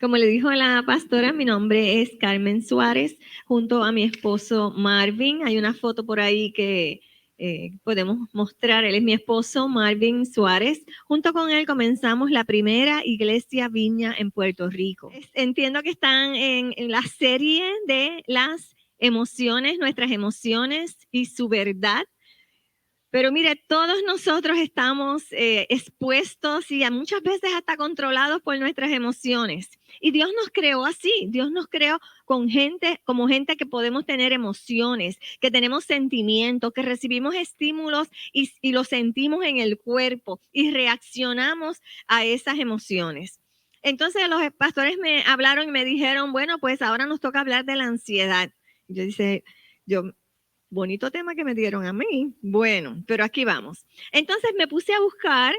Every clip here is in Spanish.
Como le dijo la pastora, mi nombre es Carmen Suárez, junto a mi esposo Marvin. Hay una foto por ahí que podemos mostrar. Él es mi esposo, Marvin Suárez. Junto con él comenzamos la primera iglesia Viña en Puerto Rico. Entiendo que están en la serie de las emociones, nuestras emociones y su verdad. Pero mire, todos nosotros estamos expuestos y muchas veces hasta controlados por nuestras emociones. Y Dios nos creó así. Dios nos creó con gente, como gente que podemos tener emociones, que tenemos sentimientos, que recibimos estímulos y los sentimos en el cuerpo y reaccionamos a esas emociones. Entonces los pastores me hablaron y me dijeron, bueno, pues ahora nos toca hablar de la ansiedad. Bonito tema que me dieron a mí. Bueno, pero aquí vamos. Entonces me puse a buscar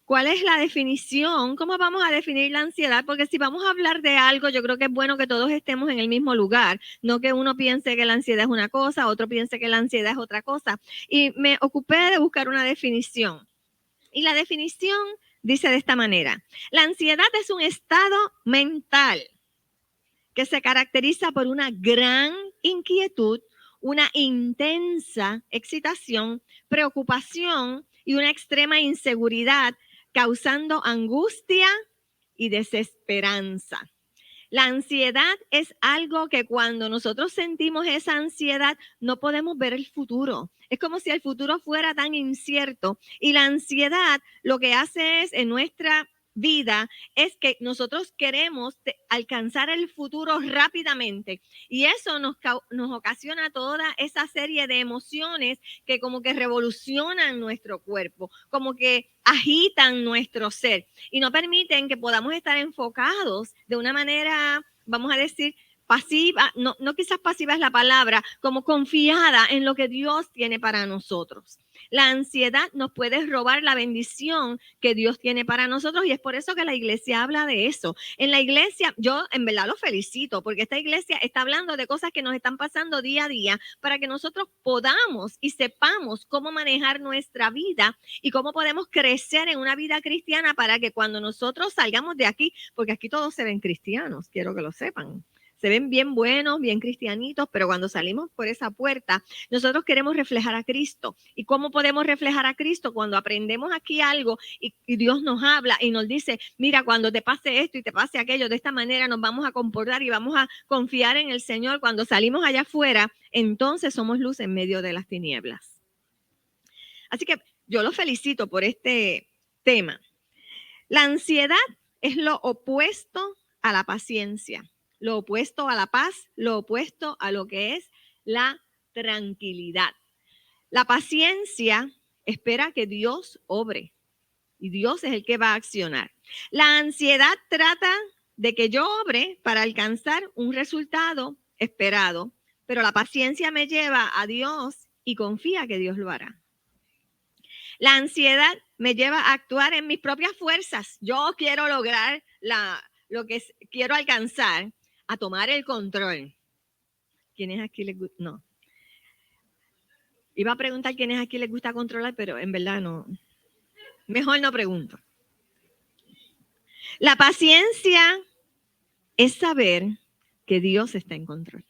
cuál es la definición, cómo vamos a definir la ansiedad, porque si vamos a hablar de algo, yo creo que es bueno que todos estemos en el mismo lugar, no que uno piense que la ansiedad es una cosa, otro piense que la ansiedad es otra cosa. Y me ocupé de buscar una definición. Y la definición dice de esta manera: la ansiedad es un estado mental que se caracteriza por una gran inquietud, una intensa excitación, preocupación y una extrema inseguridad, causando angustia y desesperanza. La ansiedad es algo que cuando nosotros sentimos esa ansiedad no podemos ver el futuro. Es como si el futuro fuera tan incierto, y la ansiedad lo que hace es en nuestra vida es que nosotros queremos alcanzar el futuro rápidamente, y eso nos ocasiona toda esa serie de emociones que como que revolucionan nuestro cuerpo, como que agitan nuestro ser y no permiten que podamos estar enfocados de una manera, vamos a decir, pasiva, no quizás pasiva es la palabra, como confiada en lo que Dios tiene para nosotros. La ansiedad nos puede robar la bendición que Dios tiene para nosotros, y es por eso que la iglesia habla de eso. En la iglesia, yo en verdad lo felicito, porque esta iglesia está hablando de cosas que nos están pasando día a día para que nosotros podamos y sepamos cómo manejar nuestra vida y cómo podemos crecer en una vida cristiana para que cuando nosotros salgamos de aquí, porque aquí todos se ven cristianos, quiero que lo sepan. Se ven bien buenos, bien cristianitos, pero cuando salimos por esa puerta, nosotros queremos reflejar a Cristo. ¿Y cómo podemos reflejar a Cristo? Cuando aprendemos aquí algo y Dios nos habla y nos dice, mira, cuando te pase esto y te pase aquello, de esta manera nos vamos a comportar y vamos a confiar en el Señor. Cuando salimos allá afuera, entonces somos luz en medio de las tinieblas. Así que yo los felicito por este tema. La ansiedad es lo opuesto a la paciencia, lo opuesto a la paz, lo opuesto a lo que es la tranquilidad. La paciencia espera que Dios obre y Dios es el que va a accionar. La ansiedad trata de que yo obre para alcanzar un resultado esperado, pero la paciencia me lleva a Dios y confía que Dios lo hará. La ansiedad me lleva a actuar en mis propias fuerzas. Yo quiero lograr lo que quiero alcanzar, a tomar el control. ¿Quiénes aquí les gusta? No. Iba a preguntar quiénes aquí les gusta controlar, pero en verdad no. Mejor no pregunto. La paciencia es saber que Dios está en control.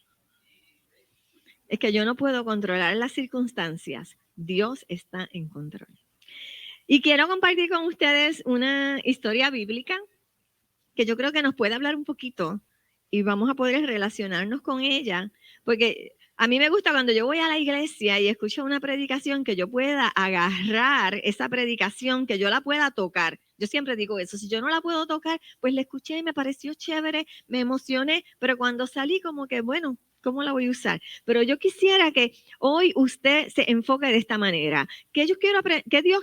Es que yo no puedo controlar las circunstancias. Dios está en control. Y quiero compartir con ustedes una historia bíblica que yo creo que nos puede hablar un poquito y vamos a poder relacionarnos con ella, porque a mí me gusta cuando yo voy a la iglesia y escucho una predicación que yo pueda agarrar esa predicación, que yo la pueda tocar. Yo siempre digo eso, si yo no la puedo tocar, pues la escuché, me pareció chévere, me emocioné, pero cuando salí como que, bueno, ¿cómo la voy a usar? Pero yo quisiera que hoy usted se enfoque de esta manera. ¿Qué Dios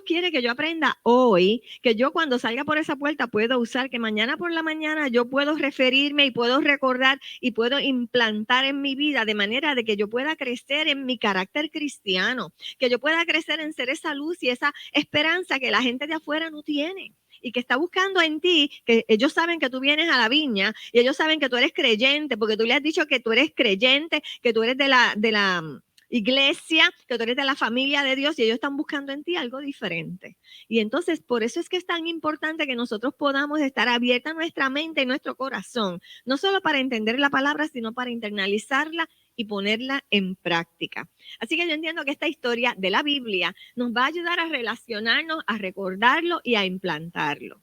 quiere que yo aprenda hoy? Que yo cuando salga por esa puerta puedo usar, que mañana por la mañana yo puedo referirme y puedo recordar y puedo implantar en mi vida de manera de que yo pueda crecer en mi carácter cristiano, que yo pueda crecer en ser esa luz y esa esperanza que la gente de afuera no tiene y que está buscando en ti, que ellos saben que tú vienes a la viña y ellos saben que tú eres creyente, porque tú le has dicho que tú eres creyente, que tú eres de la iglesia, que tú eres de la familia de Dios y ellos están buscando en ti algo diferente. Y entonces, por eso es que es tan importante que nosotros podamos estar abierta nuestra mente y nuestro corazón, no solo para entender la palabra, sino para internalizarla y ponerla en práctica. Así que yo entiendo que esta historia de la Biblia nos va a ayudar a relacionarnos, a recordarlo y a implantarlo.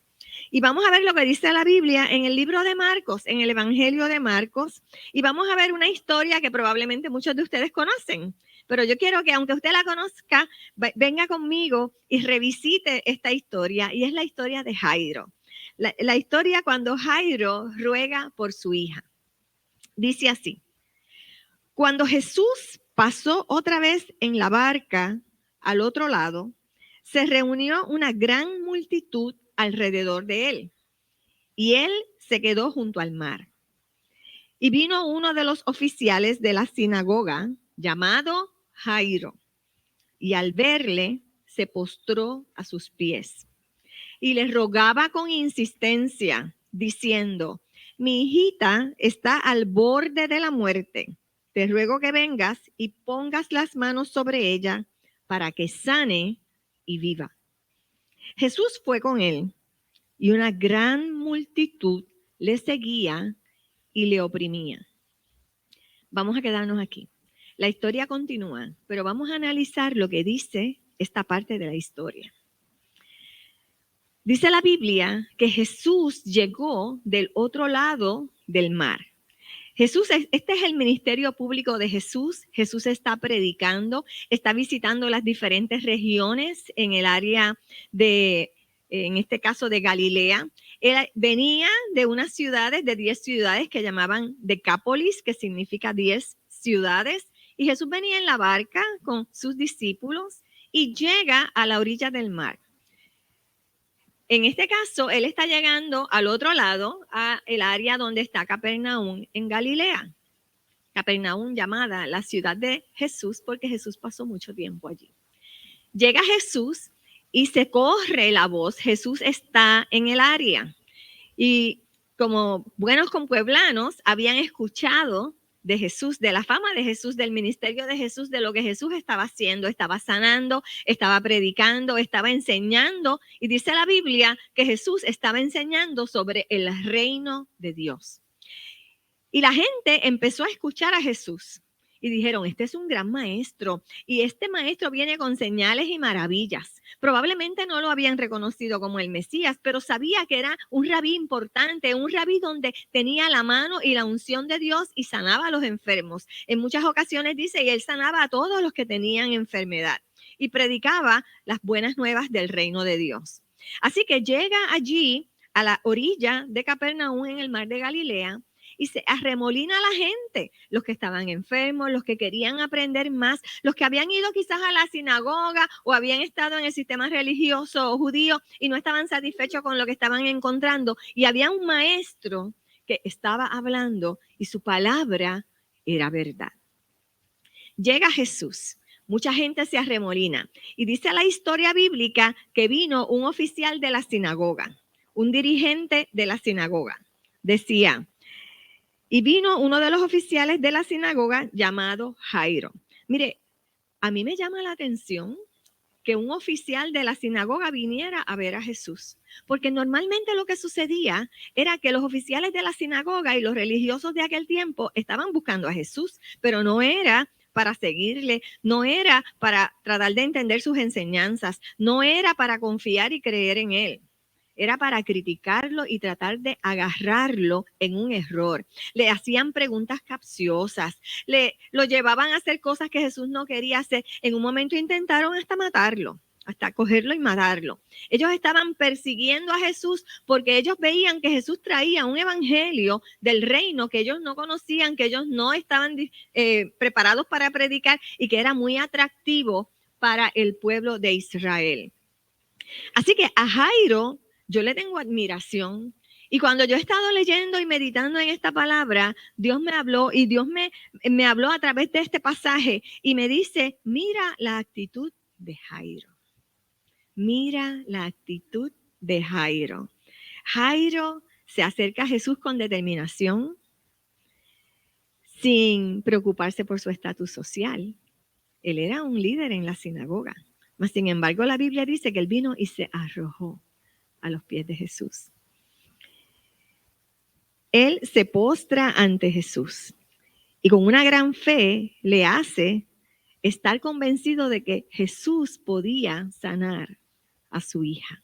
Y vamos a ver lo que dice la Biblia en el libro de Marcos, en el Evangelio de Marcos, y vamos a ver una historia que probablemente muchos de ustedes conocen, pero yo quiero que aunque usted la conozca, venga conmigo y revisite esta historia, y es la historia de Jairo. La historia cuando Jairo ruega por su hija. Dice así: cuando Jesús pasó otra vez en la barca al otro lado, se reunió una gran multitud alrededor de él, y él se quedó junto al mar. Y vino uno de los oficiales de la sinagoga, llamado Jairo, y al verle se postró a sus pies y le rogaba con insistencia, diciendo: mi hijita está al borde de la muerte. Te ruego que vengas y pongas las manos sobre ella para que sane y viva. Jesús fue con él, y una gran multitud le seguía y le oprimía. Vamos a quedarnos aquí. La historia continúa, pero vamos a analizar lo que dice esta parte de la historia. Dice la Biblia que Jesús llegó del otro lado del mar. Este es el ministerio público de Jesús. Jesús está predicando, está visitando las diferentes regiones en el área de, en este caso, de Galilea. Él venía de unas ciudades, de 10 ciudades que llamaban Decápolis, que significa 10 ciudades. Y Jesús venía en la barca con sus discípulos y llega a la orilla del mar. En este caso, él está llegando al otro lado, a el área donde está Capernaum, en Galilea. Capernaum, llamada la ciudad de Jesús, porque Jesús pasó mucho tiempo allí. Llega Jesús y se corre la voz: Jesús está en el área. Y como buenos compueblanos, habían escuchado de Jesús, de la fama de Jesús, del ministerio de Jesús, de lo que Jesús estaba haciendo, estaba sanando, estaba predicando, estaba enseñando. Y dice la Biblia que Jesús estaba enseñando sobre el reino de Dios. Y la gente empezó a escuchar a Jesús y dijeron: este es un gran maestro, y este maestro viene con señales y maravillas. Probablemente no lo habían reconocido como el Mesías, pero sabía que era un rabí importante, un rabí donde tenía la mano y la unción de Dios y sanaba a los enfermos. En muchas ocasiones dice, y él sanaba a todos los que tenían enfermedad y predicaba las buenas nuevas del reino de Dios. Así que llega allí a la orilla de Capernaum en el mar de Galilea, y se arremolina a la gente, los que estaban enfermos, los que querían aprender más, los que habían ido quizás a la sinagoga o habían estado en el sistema religioso judío y no estaban satisfechos con lo que estaban encontrando. Y había un maestro que estaba hablando y su palabra era verdad. Llega Jesús. Mucha gente se arremolina. Y dice la historia bíblica que vino un oficial de la sinagoga, un dirigente de la sinagoga. Decía: y vino uno de los oficiales de la sinagoga llamado Jairo. Mire, a mí me llama la atención que un oficial de la sinagoga viniera a ver a Jesús, porque normalmente lo que sucedía era que los oficiales de la sinagoga y los religiosos de aquel tiempo estaban buscando a Jesús, pero no era para seguirle, no era para tratar de entender sus enseñanzas, no era para confiar y creer en él. Era para criticarlo y tratar de agarrarlo en un error. Le hacían preguntas capciosas, lo llevaban a hacer cosas que Jesús no quería hacer. En un momento intentaron hasta matarlo, hasta cogerlo y matarlo. Ellos estaban persiguiendo a Jesús porque ellos veían que Jesús traía un evangelio del reino que ellos no conocían, que ellos no estaban preparados para predicar y que era muy atractivo para el pueblo de Israel. Así que a Jairo yo le tengo admiración. Y cuando yo he estado leyendo y meditando en esta palabra, Dios me habló y Dios me habló a través de este pasaje y me dice: mira la actitud de Jairo. Mira la actitud de Jairo. Jairo se acerca a Jesús con determinación, sin preocuparse por su estatus social. Él era un líder en la sinagoga. Mas, sin embargo, la Biblia dice que él vino y se arrojó a los pies de Jesús. Él se postra ante Jesús y con una gran fe le hace estar convencido de que Jesús podía sanar a su hija.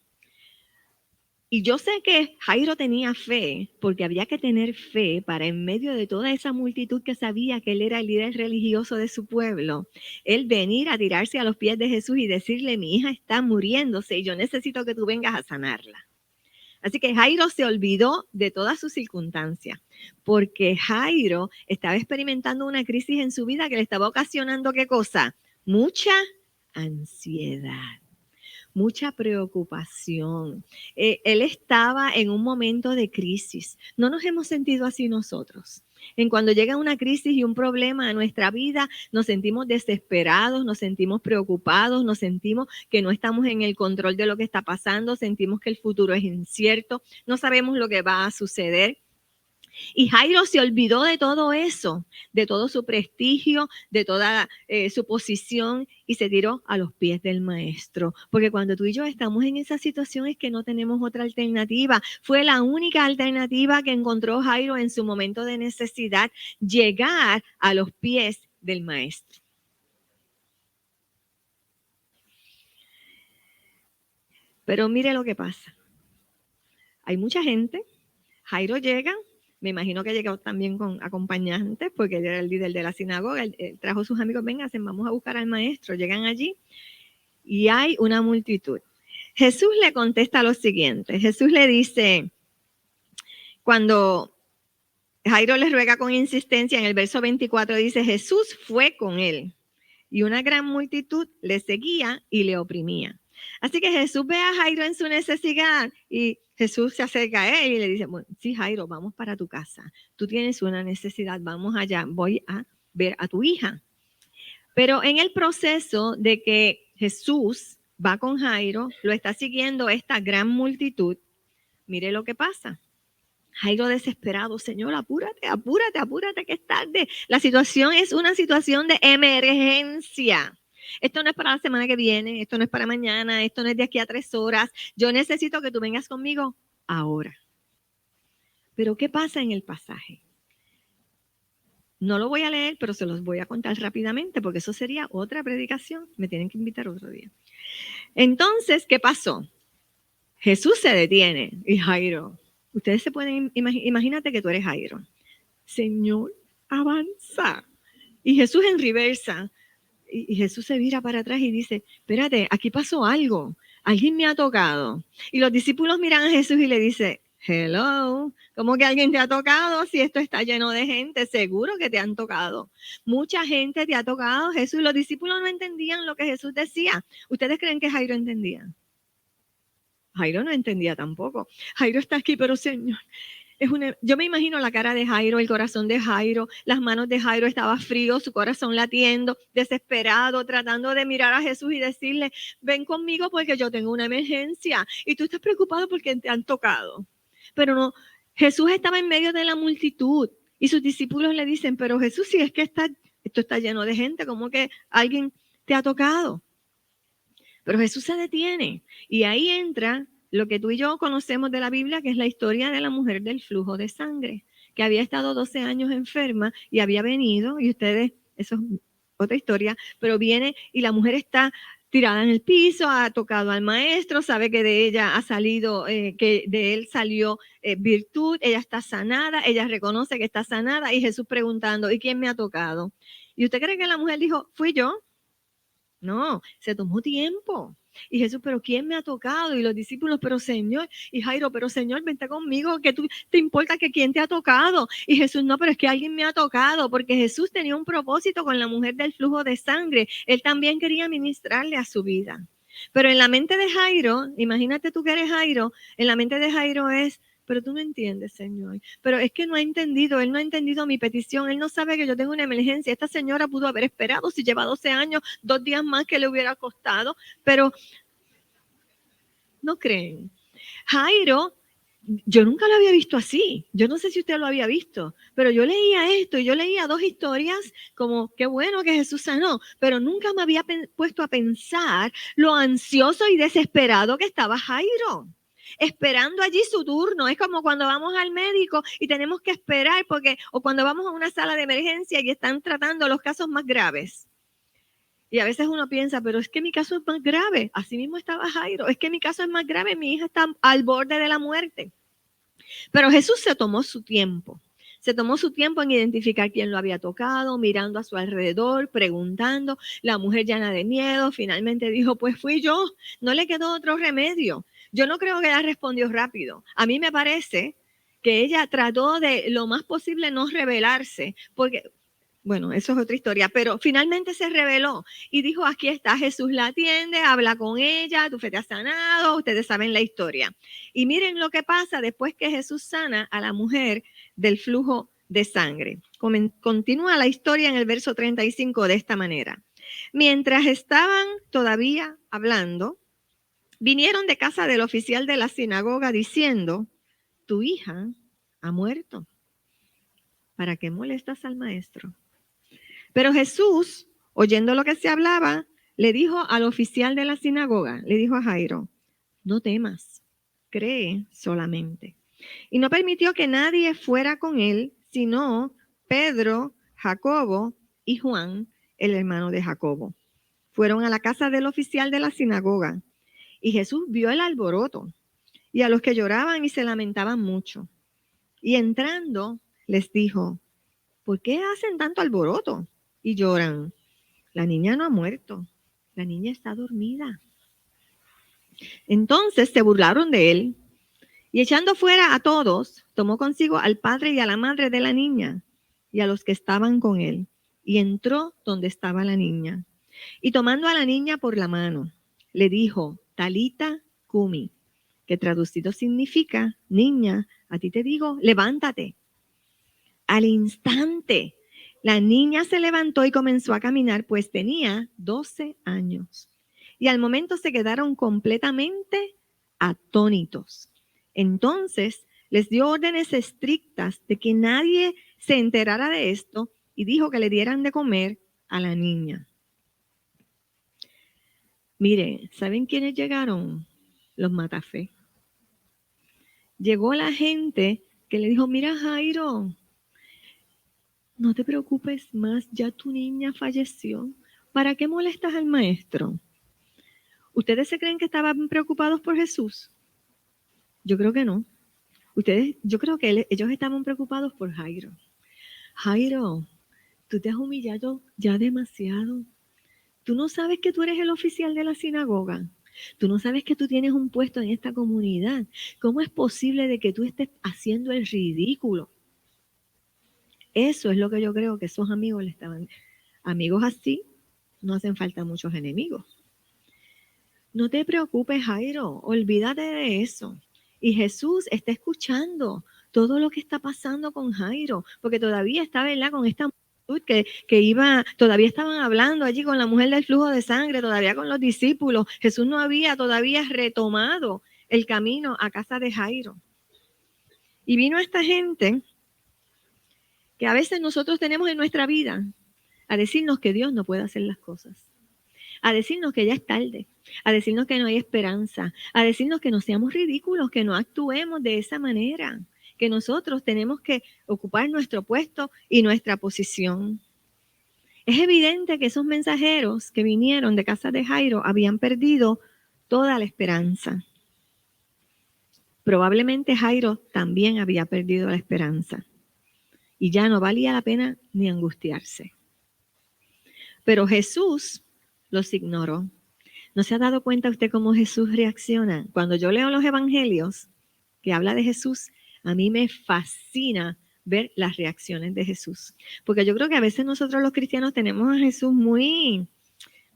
Y yo sé que Jairo tenía fe, porque había que tener fe para, en medio de toda esa multitud que sabía que él era el líder religioso de su pueblo, él venir a tirarse a los pies de Jesús y decirle: mi hija está muriéndose y yo necesito que tú vengas a sanarla. Así que Jairo se olvidó de todas sus circunstancias, porque Jairo estaba experimentando una crisis en su vida que le estaba ocasionando, ¿qué cosa? Mucha ansiedad, mucha preocupación. Él estaba en un momento de crisis. No nos hemos sentido así nosotros. En cuando llega una crisis y un problema a nuestra vida, nos sentimos desesperados, nos sentimos preocupados, nos sentimos que no estamos en el control de lo que está pasando, sentimos que el futuro es incierto, no sabemos lo que va a suceder. Y Jairo se olvidó de todo eso, de todo su prestigio, de toda su posición, y se tiró a los pies del maestro. Porque cuando tú y yo estamos en esa situación es que no tenemos otra alternativa. Fue la única alternativa que encontró Jairo en su momento de necesidad, llegar a los pies del maestro. Pero mire lo que pasa. Hay mucha gente. Jairo llega. Me imagino que llegó también con acompañantes, porque él era el líder de la sinagoga. Él trajo a sus amigos: vengan, vamos a buscar al maestro. Llegan allí y hay una multitud. Jesús le contesta lo siguiente. Jesús le dice, cuando Jairo le ruega con insistencia, en el verso 24 dice: Jesús fue con él y una gran multitud le seguía y le oprimía. Así que Jesús ve a Jairo en su necesidad y Jesús se acerca a él y le dice: bueno, sí, Jairo, vamos para tu casa. Tú tienes una necesidad, vamos allá, voy a ver a tu hija. Pero en el proceso de que Jesús va con Jairo, lo está siguiendo esta gran multitud, mire lo que pasa. Jairo desesperado: Señor, apúrate, apúrate, apúrate, que es tarde. La situación es una situación de emergencia. Esto no es para la semana que viene, esto no es para mañana, esto no es de aquí a 3 horas. Yo necesito que tú vengas conmigo ahora. Pero ¿qué pasa en el pasaje? No lo voy a leer, pero se los voy a contar rápidamente, porque eso sería otra predicación. Me tienen que invitar otro día. Entonces, ¿qué pasó? Jesús se detiene y Jairo, ustedes se pueden, imagínate que tú eres Jairo. Señor, avanza. Y Jesús en reversa. Y Jesús se vira para atrás y dice: espérate, aquí pasó algo. Alguien me ha tocado. Y los discípulos miran a Jesús y le dicen: hello, ¿cómo que alguien te ha tocado? Si esto está lleno de gente, seguro que te han tocado. Mucha gente te ha tocado, Jesús. Los discípulos no entendían lo que Jesús decía. ¿Ustedes creen que Jairo entendía? Jairo no entendía tampoco. Jairo está aquí, pero Señor, yo me imagino la cara de Jairo, el corazón de Jairo, las manos de Jairo estaban fríos, su corazón latiendo, desesperado, tratando de mirar a Jesús y decirle: ven conmigo porque yo tengo una emergencia y tú estás preocupado porque te han tocado. Pero no, Jesús estaba en medio de la multitud y sus discípulos le dicen: pero Jesús, si es que esto está lleno de gente, ¿cómo que alguien te ha tocado? Pero Jesús se detiene y ahí entra lo que tú y yo conocemos de la Biblia, que es la historia de la mujer del flujo de sangre, que había estado 12 años enferma y había venido, y ustedes, eso es otra historia, pero viene y la mujer está tirada en el piso, ha tocado al maestro, sabe que de ella ha salido, que de él salió virtud, ella está sanada, ella reconoce que está sanada, y Jesús preguntando: ¿y quién me ha tocado? ¿Y usted cree que la mujer dijo: fui yo? No, se tomó tiempo. Y Jesús: pero ¿quién me ha tocado? Y los discípulos: pero Señor. Y Jairo: pero Señor, vente conmigo, que tú te importa que quién te ha tocado. Y Jesús: no, pero es que alguien me ha tocado, porque Jesús tenía un propósito con la mujer del flujo de sangre. Él también quería ministrarle a su vida. Pero en la mente de Jairo, imagínate tú que eres Jairo, en la mente de Jairo es: pero tú no entiendes, Señor. Pero es que no ha entendido, él no ha entendido mi petición, él no sabe que yo tengo una emergencia. Esta señora pudo haber esperado, si lleva 12 años, 2 días más que le hubiera costado, pero no creen. Jairo yo nunca lo había visto así. Yo no sé si usted lo había visto, pero yo leía esto y yo leía dos historias como qué bueno que Jesús sanó, pero nunca me había puesto a pensar lo ansioso y desesperado que estaba Jairo, esperando allí su turno. Es como cuando vamos al médico y tenemos que esperar o cuando vamos a una sala de emergencia y están tratando los casos más graves. Y a veces uno piensa, pero es que mi caso es más grave. Así mismo estaba Jairo. Es que mi caso es más grave. Mi hija está al borde de la muerte. Pero Jesús se tomó su tiempo. Se tomó su tiempo en identificar quién lo había tocado, mirando a su alrededor, preguntando. La mujer llena de miedo finalmente dijo, pues fui yo. No le quedó otro remedio. Yo no creo que ella respondió rápido. A mí me parece que ella trató de lo más posible no revelarse, porque bueno, eso es otra historia, pero finalmente se reveló y dijo, aquí está, Jesús la atiende, habla con ella, tu fe te ha sanado, ustedes saben la historia. Y miren lo que pasa después que Jesús sana a la mujer del flujo de sangre. Continúa la historia en el verso 35 de esta manera. Mientras estaban todavía hablando, vinieron de casa del oficial de la sinagoga diciendo, tu hija ha muerto. ¿Para qué molestas al maestro? Pero Jesús, oyendo lo que se hablaba, le dijo al oficial de la sinagoga, le dijo a Jairo, no temas, cree solamente. Y no permitió que nadie fuera con él, sino Pedro, Jacobo y Juan, el hermano de Jacobo. Fueron a la casa del oficial de la sinagoga y Jesús vio el alboroto y a los que lloraban y se lamentaban mucho. Y entrando les dijo, ¿por qué hacen tanto alboroto y lloran? La niña no ha muerto, la niña está dormida. Entonces se burlaron de él y echando fuera a todos, tomó consigo al padre y a la madre de la niña y a los que estaban con él y entró donde estaba la niña. Y tomando a la niña por la mano, le dijo, Talita Kumi, que traducido significa, niña, a ti te digo, levántate. Al instante, la niña se levantó y comenzó a caminar, pues tenía 12 años. Y al momento se quedaron completamente atónitos. Entonces les dio órdenes estrictas de que nadie se enterara de esto y dijo que le dieran de comer a la niña. Mire, ¿saben quiénes llegaron? Los matafé. Llegó la gente que le dijo, mira Jairo, no te preocupes más, ya tu niña falleció. ¿Para qué molestas al maestro? ¿Ustedes se creen que estaban preocupados por Jesús? Yo creo que no. Yo creo que ellos estaban preocupados por Jairo. Jairo, tú te has humillado ya demasiado. Tú no sabes que tú eres el oficial de la sinagoga. Tú no sabes que tú tienes un puesto en esta comunidad. ¿Cómo es posible de que tú estés haciendo el ridículo? Eso es lo que yo creo que esos amigos le estaban. Amigos así, no hacen falta muchos enemigos. No te preocupes, Jairo, olvídate de eso. Y Jesús está escuchando todo lo que está pasando con Jairo, porque todavía está, ¿verdad?, con esta multitud que iba, todavía estaban hablando allí con la mujer del flujo de sangre, todavía con los discípulos. Jesús no había todavía retomado el camino a casa de Jairo. Y vino esta gente que a veces nosotros tenemos en nuestra vida a decirnos que Dios no puede hacer las cosas, a decirnos que ya es tarde, a decirnos que no hay esperanza, a decirnos que no seamos ridículos, que no actuemos de esa manera, que nosotros tenemos que ocupar nuestro puesto y nuestra posición. Es evidente que esos mensajeros que vinieron de casa de Jairo habían perdido toda la esperanza. Probablemente Jairo también había perdido la esperanza y ya no valía la pena ni angustiarse. Pero Jesús los ignoró. ¿No se ha dado cuenta usted cómo Jesús reacciona? Cuando yo leo los evangelios que habla de Jesús, a mí me fascina ver las reacciones de Jesús. Porque yo creo que a veces nosotros los cristianos tenemos a Jesús muy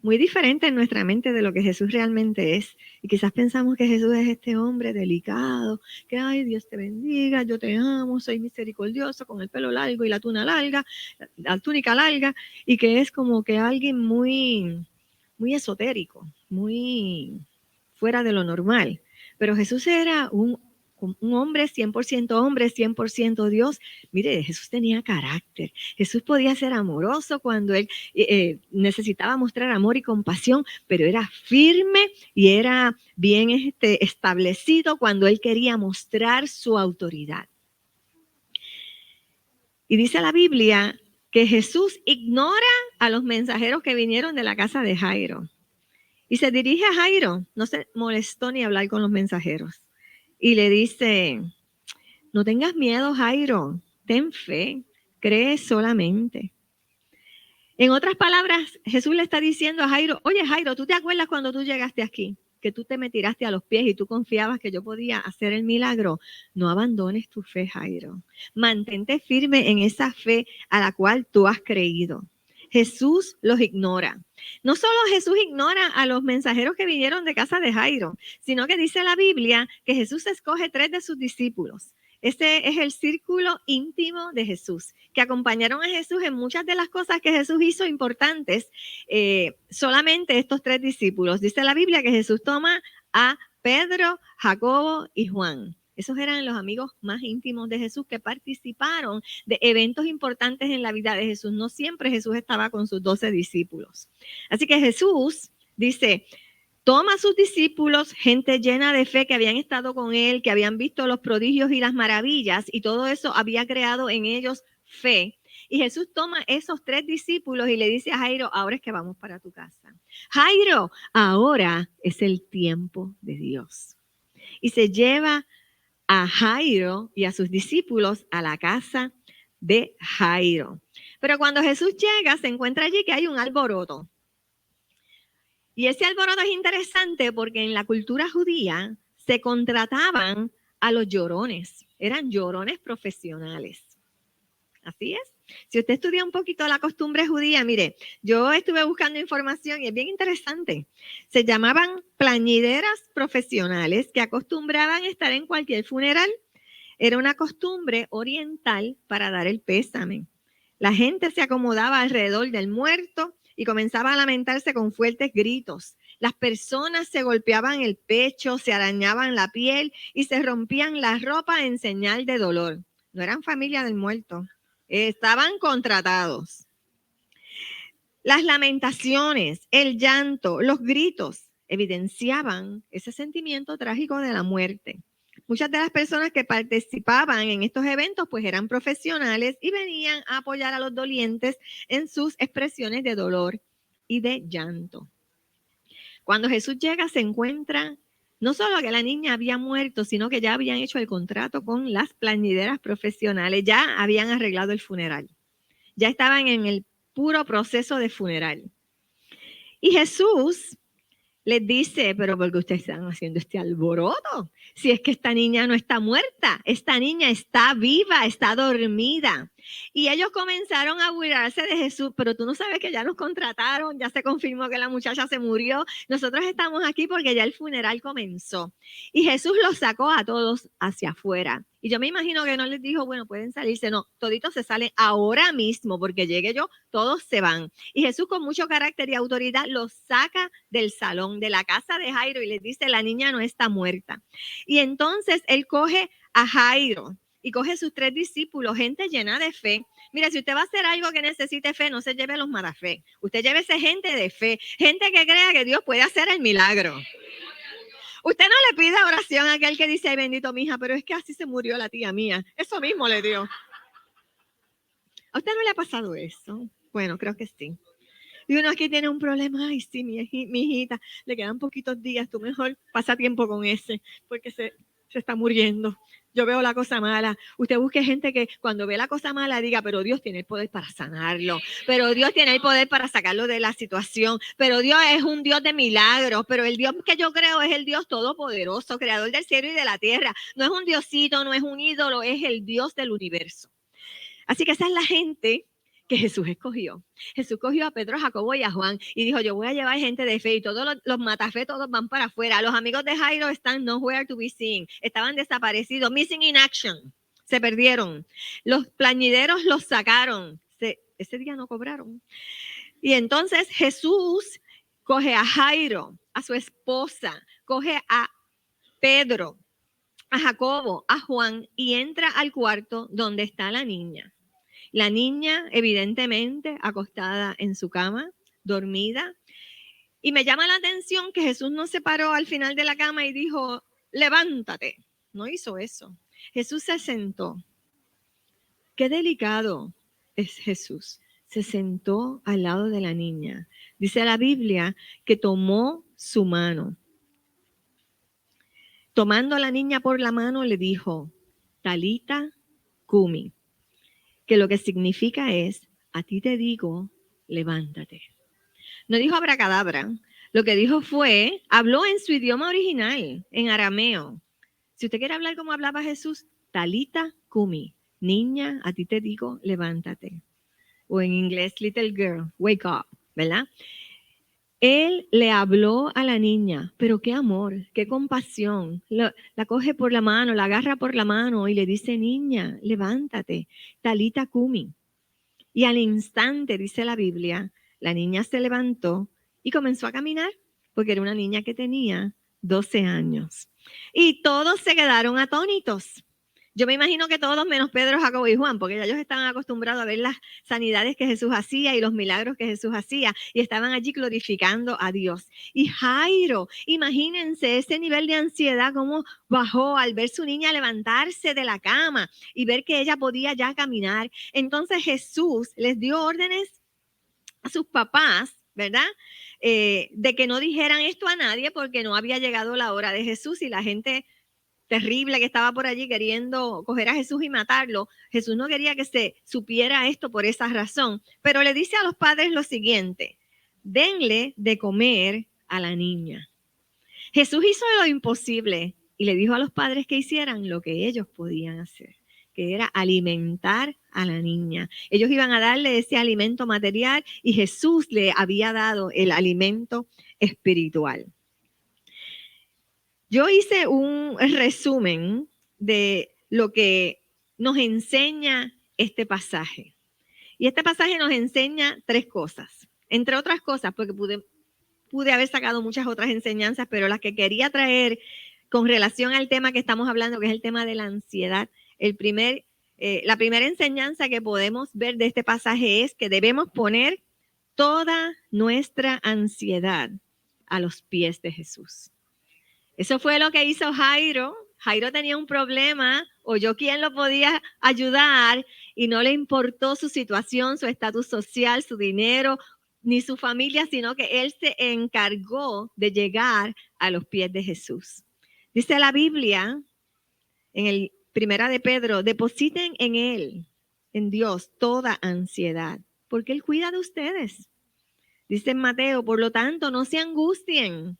diferente en nuestra mente de lo que Jesús realmente es. Y quizás pensamos que Jesús es este hombre delicado, que ay, Dios te bendiga, yo te amo, soy misericordioso, con el pelo largo y la túnica larga, y que es como que alguien muy esotérico, muy fuera de lo normal. Pero Jesús era un un hombre 100% hombre, 100% Dios. Mire, Jesús tenía carácter. Jesús podía ser amoroso cuando él necesitaba mostrar amor y compasión, pero era firme y era bien establecido cuando él quería mostrar su autoridad. Y dice la Biblia que Jesús ignora a los mensajeros que vinieron de la casa de Jairo. Y se dirige a Jairo, no se molestó ni hablar con los mensajeros. Y le dice, no tengas miedo, Jairo, ten fe, cree solamente. En otras palabras, Jesús le está diciendo a Jairo, oye Jairo, ¿tú te acuerdas cuando tú llegaste aquí? Que tú te me tiraste a los pies y tú confiabas que yo podía hacer el milagro. No abandones tu fe, Jairo. Mantente firme en esa fe a la cual tú has creído. Jesús los ignora. No solo Jesús ignora a los mensajeros que vinieron de casa de Jairo, sino que dice la Biblia que Jesús escoge 3 de sus discípulos. Ese es el círculo íntimo de Jesús, que acompañaron a Jesús en muchas de las cosas que Jesús hizo importantes. Solamente estos 3 discípulos. Dice la Biblia que Jesús toma a Pedro, Jacobo y Juan. Esos eran los amigos más íntimos de Jesús que participaron de eventos importantes en la vida de Jesús. No siempre Jesús estaba con sus 12 discípulos. Así que Jesús dice, toma a sus discípulos, gente llena de fe que habían estado con él, que habían visto los prodigios y las maravillas, y todo eso había creado en ellos fe. Y Jesús toma esos 3 discípulos y le dice a Jairo, ahora es que vamos para tu casa. Jairo, ahora es el tiempo de Dios. Y se lleva a Jairo y a sus discípulos a la casa de Jairo. Pero cuando Jesús llega, se encuentra allí que hay un alboroto. Y ese alboroto es interesante porque en la cultura judía se contrataban a los llorones. Eran llorones profesionales. Así es. Si usted estudia un poquito la costumbre judía, mire, yo estuve buscando información y es bien interesante. Se llamaban plañideras profesionales que acostumbraban estar en cualquier funeral. Era una costumbre oriental para dar el pésame. La gente se acomodaba alrededor del muerto y comenzaba a lamentarse con fuertes gritos. Las personas se golpeaban el pecho, se arañaban la piel y se rompían la ropa en señal de dolor. No eran familia del muerto. Estaban contratados. Las lamentaciones, el llanto, los gritos evidenciaban ese sentimiento trágico de la muerte. Muchas de las personas que participaban en estos eventos pues eran profesionales y venían a apoyar a los dolientes en sus expresiones de dolor y de llanto. Cuando Jesús llega se encuentra no solo que la niña había muerto, sino que ya habían hecho el contrato con las plañideras profesionales, ya habían arreglado el funeral, ya estaban en el puro proceso de funeral. Y Jesús les dice, pero ¿por qué ustedes están haciendo este alboroto? Si es que esta niña no está muerta, esta niña está viva, está dormida. Y ellos comenzaron a burlarse de Jesús, pero tú no sabes que ya nos contrataron, ya se confirmó que la muchacha se murió. Nosotros estamos aquí porque ya el funeral comenzó. Y Jesús los sacó a todos hacia afuera. Y yo me imagino que no les dijo, bueno, pueden salirse. No, toditos se salen ahora mismo porque llegue yo, todos se van. Y Jesús con mucho carácter y autoridad los saca del salón, de la casa de Jairo y les dice, la niña no está muerta. Y entonces él coge a Jairo y coge sus 3 discípulos, gente llena de fe. Mira, si usted va a hacer algo que necesite fe, no se lleve a los marafe. Usted llévese gente de fe, gente que crea que Dios puede hacer el milagro. Usted no le pide oración a aquel que dice, ay bendito mi hija, pero es que así se murió la tía mía. Eso mismo le dio. ¿A usted no le ha pasado eso? Bueno, creo que sí. Y uno aquí tiene un problema, ay sí, mi hijita, le quedan poquitos días, tú mejor pasa tiempo con ese, porque se está muriendo. Yo veo la cosa mala. Usted busque gente que cuando ve la cosa mala diga, pero Dios tiene el poder para sanarlo, pero Dios tiene el poder para sacarlo de la situación, pero Dios es un Dios de milagros, pero el Dios que yo creo es el Dios todopoderoso, creador del cielo y de la tierra. No es un diosito, no es un ídolo, es el Dios del universo. Así que esa es la gente que Jesús escogió. Jesús cogió a Pedro, a Jacobo y a Juan y dijo, yo voy a llevar gente de fe y todos los matafé, todos van para afuera. Los amigos de Jairo están nowhere to be seen, estaban desaparecidos, missing in action, se perdieron. Los plañideros los sacaron, ese día no cobraron. Y entonces Jesús coge a Jairo, a su esposa, coge a Pedro, a Jacobo, a Juan, y entra al cuarto donde está la niña. La niña, evidentemente, acostada en su cama, dormida. Y me llama la atención que Jesús no se paró al final de la cama y dijo, levántate. No hizo eso. Jesús se sentó. Qué delicado es Jesús. Se sentó al lado de la niña. Dice la Biblia que tomó su mano. Tomando a la niña por la mano, le dijo, Talita Kumi, que lo que significa es, a ti te digo, levántate. No dijo abracadabra, lo que dijo fue, habló en su idioma original, en arameo. Si usted quiere hablar como hablaba Jesús, Talita Kumi, niña, a ti te digo, levántate. O en inglés, little girl, wake up, ¿verdad? Él le habló a la niña, pero qué amor, qué compasión. La coge por la mano, la agarra por la mano y le dice, niña, levántate, Talita Kumi. Y al instante, dice la Biblia, la niña se levantó y comenzó a caminar, porque era una niña que tenía 12 años. Y todos se quedaron atónitos. Yo me imagino que todos menos Pedro, Jacobo y Juan, porque ellos estaban acostumbrados a ver las sanidades que Jesús hacía y los milagros que Jesús hacía y estaban allí glorificando a Dios. Y Jairo, imagínense ese nivel de ansiedad, cómo bajó al ver su niña levantarse de la cama y ver que ella podía ya caminar. Entonces Jesús les dio órdenes a sus papás, ¿verdad? De que no dijeran esto a nadie porque no había llegado la hora de Jesús y la gente terrible que estaba por allí queriendo coger a Jesús y matarlo. Jesús no quería que se supiera esto por esa razón, pero le dice a los padres lo siguiente, denle de comer a la niña. Jesús hizo lo imposible y le dijo a los padres que hicieran lo que ellos podían hacer, que era alimentar a la niña. Ellos iban a darle ese alimento material y Jesús le había dado el alimento espiritual. Yo hice un resumen de lo que nos enseña este pasaje. Y este pasaje nos enseña 3 cosas. Entre otras cosas, porque pude haber sacado muchas otras enseñanzas, pero las que quería traer con relación al tema que estamos hablando, que es el tema de la ansiedad, la primera enseñanza que podemos ver de este pasaje es que debemos poner toda nuestra ansiedad a los pies de Jesús. Eso fue lo que hizo Jairo. Jairo tenía un problema, oyó quién lo podía ayudar y no le importó su situación, su estatus social, su dinero, ni su familia, sino que él se encargó de llegar a los pies de Jesús. Dice la Biblia, en el Primera de Pedro, depositen en él, en Dios, toda ansiedad, porque él cuida de ustedes. Dice en Mateo, por lo tanto, no se angustien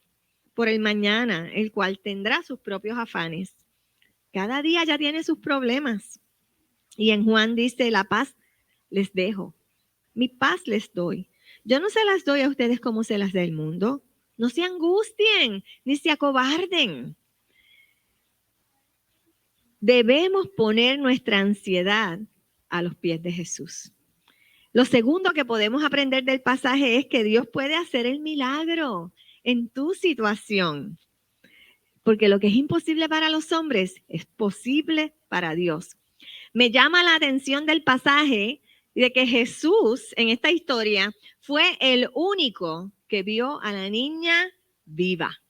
por el mañana, el cual tendrá sus propios afanes. Cada día ya tiene sus problemas. Y en Juan dice, la paz les dejo, mi paz les doy. Yo no se las doy a ustedes como se las da el mundo. No se angustien, ni se acobarden. Debemos poner nuestra ansiedad a los pies de Jesús. Lo segundo que podemos aprender del pasaje es que Dios puede hacer el milagro en tu situación. Porque lo que es imposible para los hombres es posible para Dios. Me llama la atención del pasaje de que Jesús en esta historia fue el único que vio a la niña viva.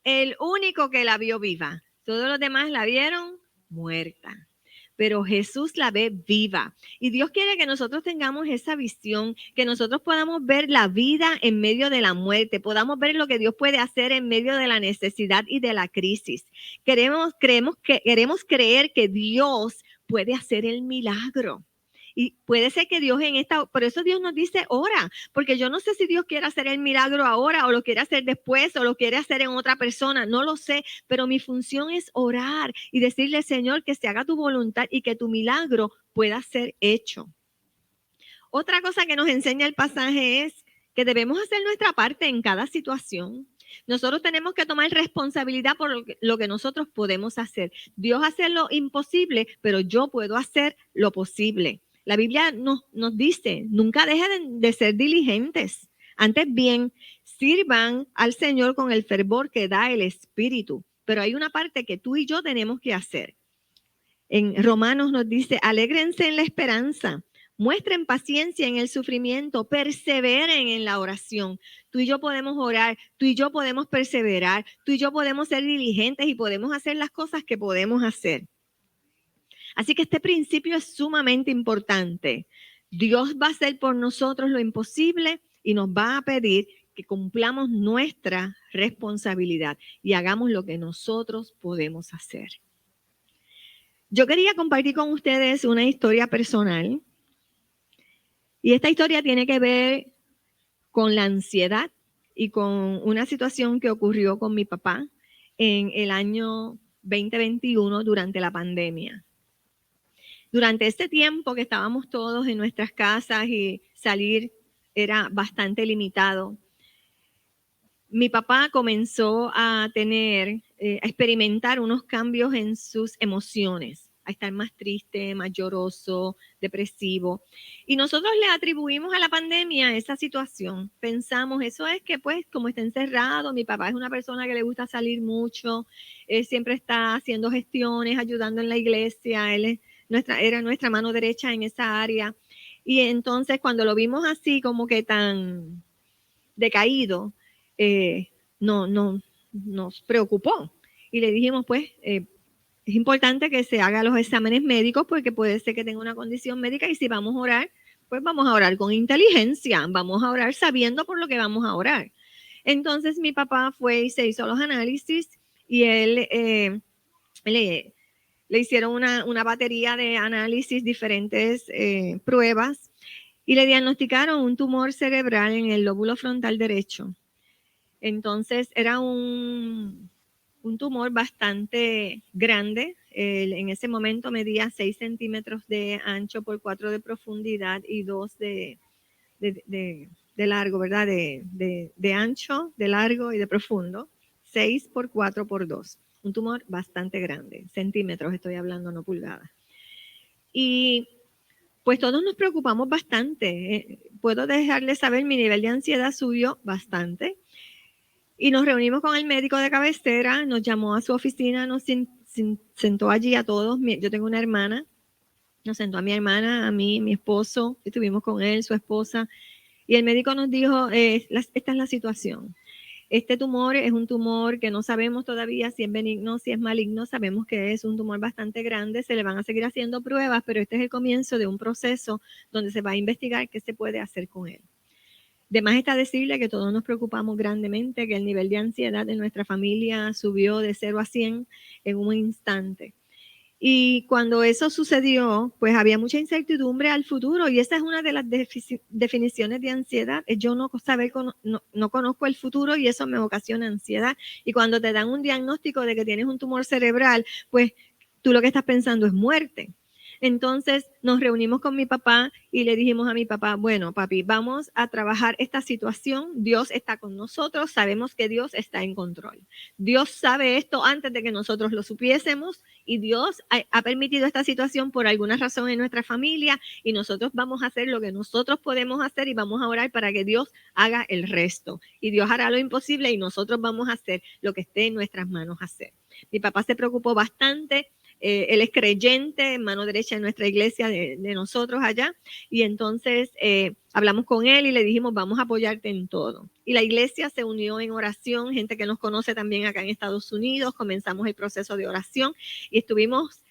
El único que la vio viva. Todos los demás la vieron muerta. Pero Jesús la ve viva. Y Dios quiere que nosotros tengamos esa visión, que nosotros podamos ver la vida en medio de la muerte, podamos ver lo que Dios puede hacer en medio de la necesidad y de la crisis. Queremos creer que Dios puede hacer el milagro. Y puede ser que Dios por eso Dios nos dice ora, porque yo no sé si Dios quiere hacer el milagro ahora o lo quiere hacer después o lo quiere hacer en otra persona, no lo sé, pero mi función es orar y decirle, Señor, que se haga tu voluntad y que tu milagro pueda ser hecho. Otra cosa que nos enseña el pasaje es que debemos hacer nuestra parte en cada situación. Nosotros tenemos que tomar responsabilidad por lo que nosotros podemos hacer. Dios hace lo imposible, pero yo puedo hacer lo posible. La Biblia nos dice, nunca dejen de ser diligentes. Antes bien, sirvan al Señor con el fervor que da el Espíritu, pero hay una parte que tú y yo tenemos que hacer. En Romanos nos dice, alégrense en la esperanza, muestren paciencia en el sufrimiento, perseveren en la oración. Tú y yo podemos orar, tú y yo podemos perseverar, tú y yo podemos ser diligentes y podemos hacer las cosas que podemos hacer. Así que este principio es sumamente importante. Dios va a hacer por nosotros lo imposible y nos va a pedir que cumplamos nuestra responsabilidad y hagamos lo que nosotros podemos hacer. Yo quería compartir con ustedes una historia personal y esta historia tiene que ver con la ansiedad y con una situación que ocurrió con mi papá en el año 2021 durante la pandemia. Durante este tiempo que estábamos todos en nuestras casas y salir era bastante limitado, mi papá comenzó a experimentar unos cambios en sus emociones, a estar más triste, más lloroso, depresivo. Y nosotros le atribuimos a la pandemia esa situación. Pensamos, eso es que pues como está encerrado, mi papá es una persona que le gusta salir mucho, él siempre está haciendo gestiones, ayudando en la iglesia, él era nuestra mano derecha en esa área. Y entonces cuando lo vimos así como que tan decaído, nos preocupó. Y le dijimos, pues, es importante que se hagan los exámenes médicos porque puede ser que tenga una condición médica y si vamos a orar, pues vamos a orar con inteligencia, vamos a orar sabiendo por lo que vamos a orar. Entonces mi papá fue y se hizo los análisis y él le hicieron una batería de análisis, diferentes pruebas y le diagnosticaron un tumor cerebral en el lóbulo frontal derecho. Entonces era un tumor bastante grande. En ese momento medía 6 centímetros de ancho por 4 de profundidad y 2 de largo, ¿verdad? De ancho, de largo y de profundo. 6 por 4 por 2. Un tumor bastante grande. Centímetros estoy hablando, no pulgadas. Y pues todos nos preocupamos bastante. Puedo dejarles saber, mi nivel de ansiedad subió bastante. Y nos reunimos con el médico de cabecera, nos llamó a su oficina, nos sentó allí a todos. Yo tengo una hermana, nos sentó a mi hermana, a mí, mi esposo, estuvimos con él, su esposa, y el médico nos dijo, esta es la situación. Este tumor es un tumor que no sabemos todavía si es benigno, si es maligno, sabemos que es un tumor bastante grande, se le van a seguir haciendo pruebas, pero este es el comienzo de un proceso donde se va a investigar qué se puede hacer con él. De más está decirle que todos nos preocupamos grandemente, que el nivel de ansiedad de nuestra familia subió de 0 a 100 en un instante. Y cuando eso sucedió, pues había mucha incertidumbre al futuro y esa es una de las definiciones de ansiedad. Yo no conozco el futuro y eso me ocasiona ansiedad. Y cuando te dan un diagnóstico de que tienes un tumor cerebral, pues tú lo que estás pensando es muerte. Entonces nos reunimos con mi papá y le dijimos a mi papá, bueno, papi, vamos a trabajar esta situación. Dios está con nosotros, sabemos que Dios está en control. Dios sabe esto antes de que nosotros lo supiésemos y Dios ha permitido esta situación por alguna razón en nuestra familia y nosotros vamos a hacer lo que nosotros podemos hacer y vamos a orar para que Dios haga el resto. Y Dios hará lo imposible y nosotros vamos a hacer lo que esté en nuestras manos hacer. Mi papá se preocupó bastante. Él es creyente, mano derecha en nuestra iglesia de nosotros allá, y entonces hablamos con él y le dijimos, vamos a apoyarte en todo. Y la iglesia se unió en oración, gente que nos conoce también acá en Estados Unidos, comenzamos el proceso de oración y estuvimos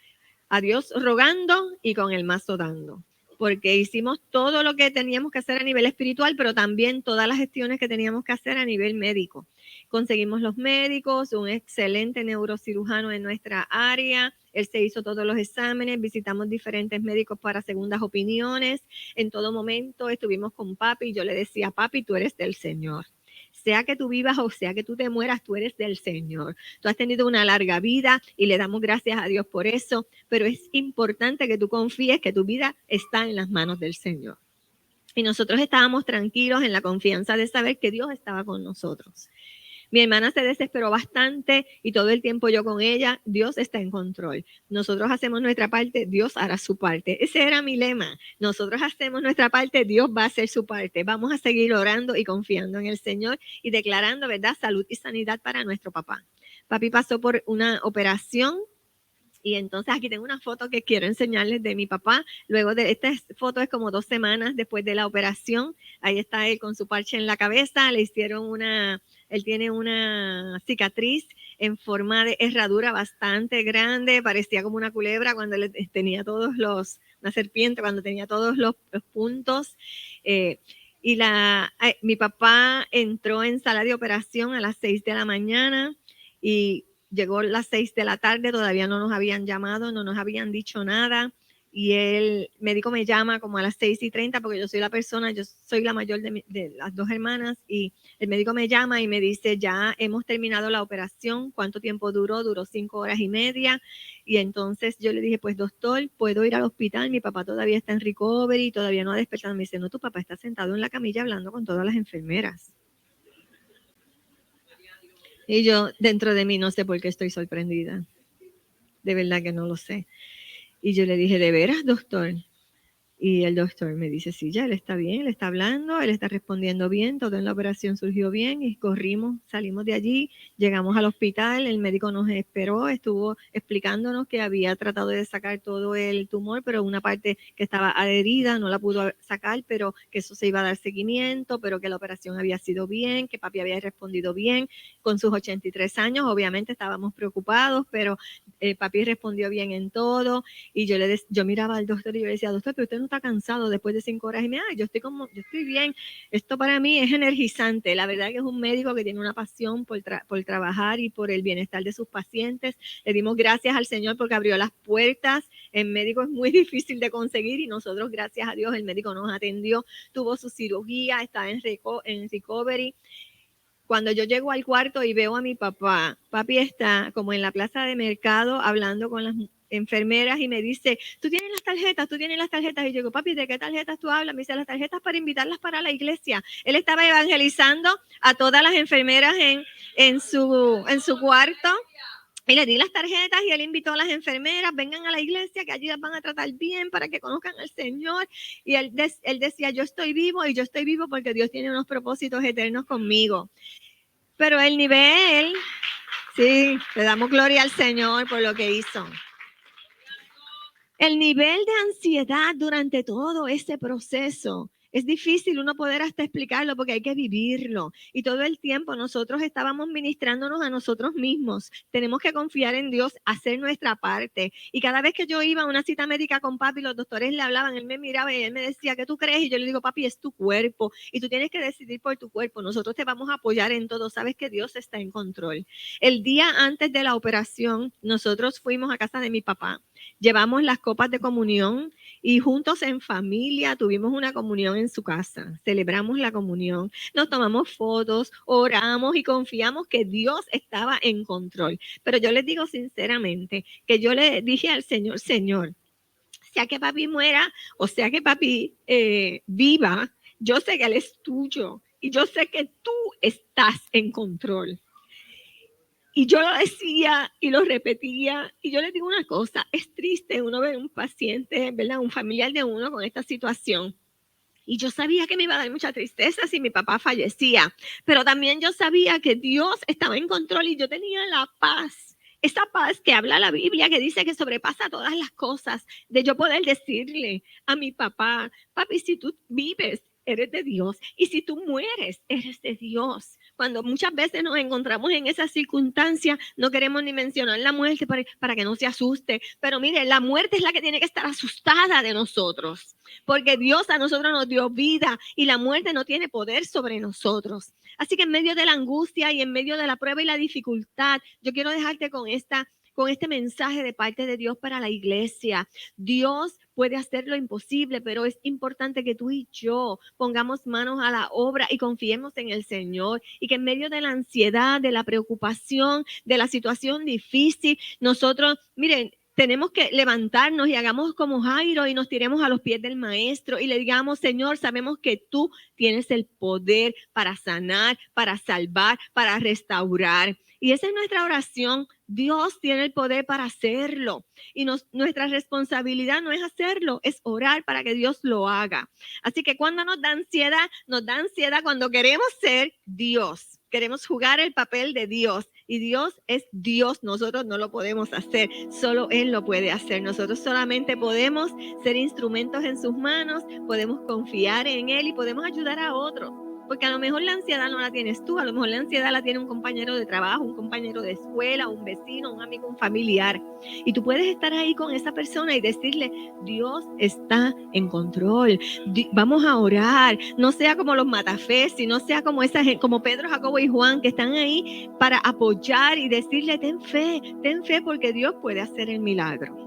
a Dios rogando y con el mazo dando, porque hicimos todo lo que teníamos que hacer a nivel espiritual, pero también todas las gestiones que teníamos que hacer a nivel médico. Conseguimos los médicos, un excelente neurocirujano en nuestra área, él se hizo todos los exámenes, visitamos diferentes médicos para segundas opiniones, en todo momento estuvimos con papi y yo le decía, papi, tú eres del Señor. Sea que tú vivas o sea que tú te mueras, tú eres del Señor. Tú has tenido una larga vida y le damos gracias a Dios por eso, pero es importante que tú confíes que tu vida está en las manos del Señor. Y nosotros estábamos tranquilos en la confianza de saber que Dios estaba con nosotros. Mi hermana se desesperó bastante y todo el tiempo yo con ella, Dios está en control. Nosotros hacemos nuestra parte, Dios hará su parte. Ese era mi lema. Nosotros hacemos nuestra parte, Dios va a hacer su parte. Vamos a seguir orando y confiando en el Señor y declarando, ¿verdad?, salud y sanidad para nuestro papá. Papi pasó por una operación. Y entonces aquí tengo una foto que quiero enseñarles de mi papá. Luego de esta foto es como 2 semanas después de la operación. Ahí está él con su parche en la cabeza. Le hicieron él tiene una cicatriz en forma de herradura bastante grande. Parecía como una culebra cuando tenía una serpiente cuando tenía todos los puntos. Mi papá entró en sala de operación a las 6 de la mañana y llegó a las 6 de la tarde, todavía no nos habían llamado, no nos habían dicho nada. Y el médico me llama como a las 6:30 porque yo soy la mayor de las 2 hermanas. Y el médico me llama y me dice, ya hemos terminado la operación. ¿Cuánto tiempo duró? Duró 5 horas y media. Y entonces yo le dije, pues doctor, ¿puedo ir al hospital? Mi papá todavía está en recovery, todavía no ha despertado. Me dice, no, tu papá está sentado en la camilla hablando con todas las enfermeras. Y yo, dentro de mí, no sé por qué estoy sorprendida. De verdad que no lo sé. Y yo le dije, ¿de veras, doctor? Y el doctor me dice, sí, ya, él está bien, él está hablando, él está respondiendo bien, todo en la operación surgió bien y salimos de allí, llegamos al hospital, el médico nos esperó, estuvo explicándonos que había tratado de sacar todo el tumor, pero una parte que estaba adherida no la pudo sacar, pero que eso se iba a dar seguimiento, pero que la operación había sido bien, que papi había respondido bien con sus 83 años, obviamente estábamos preocupados, pero papi respondió bien en todo. Y yo miraba al doctor y yo le decía, doctor, pero usted no está cansado después de 5 horas y media. Yo estoy bien. Esto para mí es energizante. La verdad que es un médico que tiene una pasión por trabajar y por el bienestar de sus pacientes. Le dimos gracias al Señor porque abrió las puertas. El médico es muy difícil de conseguir y nosotros, gracias a Dios, el médico nos atendió, tuvo su cirugía, está en recovery. Cuando yo llego al cuarto y veo a mi papá, papi está como en la plaza de mercado hablando con las enfermeras y me dice, tú tienes las tarjetas. Y yo digo, papi, ¿de qué tarjetas tú hablas? Me dice, las tarjetas para invitarlas para la iglesia. Él estaba evangelizando a todas las enfermeras en su cuarto. Y le di las tarjetas y él invitó a las enfermeras, vengan a la iglesia, que allí las van a tratar bien para que conozcan al Señor. Y él decía, yo estoy vivo y yo estoy vivo porque Dios tiene unos propósitos eternos conmigo. Pero el nivel, sí, le damos gloria al Señor por lo que hizo. El nivel de ansiedad durante todo ese proceso es difícil uno poder hasta explicarlo porque hay que vivirlo. Y todo el tiempo nosotros estábamos ministrándonos a nosotros mismos. Tenemos que confiar en Dios, hacer nuestra parte. Y cada vez que yo iba a una cita médica con papi, los doctores le hablaban, él me miraba y él me decía, ¿qué tú crees? Y yo le digo, papi, es tu cuerpo y tú tienes que decidir por tu cuerpo. Nosotros te vamos a apoyar en todo. Sabes que Dios está en control. El día antes de la operación, nosotros fuimos a casa de mi papá. Llevamos las copas de comunión y juntos en familia tuvimos una comunión en su casa. Celebramos la comunión, nos tomamos fotos, oramos y confiamos que Dios estaba en control. Pero yo les digo sinceramente que yo le dije al Señor, Señor, sea que papi muera o sea que papi viva, yo sé que Él es tuyo y yo sé que tú estás en control. Y yo lo decía y lo repetía. Y yo les digo una cosa, es triste uno ver un paciente, ¿verdad? Un familiar de uno con esta situación. Y yo sabía que me iba a dar mucha tristeza si mi papá fallecía. Pero también yo sabía que Dios estaba en control y yo tenía la paz. Esa paz que habla la Biblia, que dice que sobrepasa todas las cosas, de yo poder decirle a mi papá, papi, si tú vives, eres de Dios. Y si tú mueres, eres de Dios. Cuando muchas veces nos encontramos en esa circunstancia, no queremos ni mencionar la muerte para que no se asuste. Pero mire, la muerte es la que tiene que estar asustada de nosotros. Porque Dios a nosotros nos dio vida y la muerte no tiene poder sobre nosotros. Así que en medio de la angustia y en medio de la prueba y la dificultad, yo quiero dejarte con este mensaje de parte de Dios para la iglesia. Dios puede hacer lo imposible, pero es importante que tú y yo pongamos manos a la obra y confiemos en el Señor y que en medio de la ansiedad, de la preocupación, de la situación difícil, nosotros, miren, tenemos que levantarnos y hagamos como Jairo y nos tiremos a los pies del maestro y le digamos, Señor, sabemos que tú tienes el poder para sanar, para salvar, para restaurar. Y esa es nuestra oración. Dios tiene el poder para hacerlo. Y nuestra responsabilidad no es hacerlo, es orar para que Dios lo haga. Así que cuando nos da ansiedad cuando queremos ser Dios. Queremos jugar el papel de Dios. Y Dios es Dios. Nosotros no lo podemos hacer. Solo Él lo puede hacer. Nosotros solamente podemos ser instrumentos en sus manos. Podemos confiar en Él y podemos ayudar a otros. Porque a lo mejor la ansiedad no la tienes tú, a lo mejor la ansiedad la tiene un compañero de trabajo, un compañero de escuela, un vecino, un amigo, un familiar. Y tú puedes estar ahí con esa persona y decirle, Dios está en control, vamos a orar. No sea como los matafés, sino sea como esa gente, como Pedro, Jacobo y Juan, que están ahí para apoyar y decirle, ten fe porque Dios puede hacer el milagro.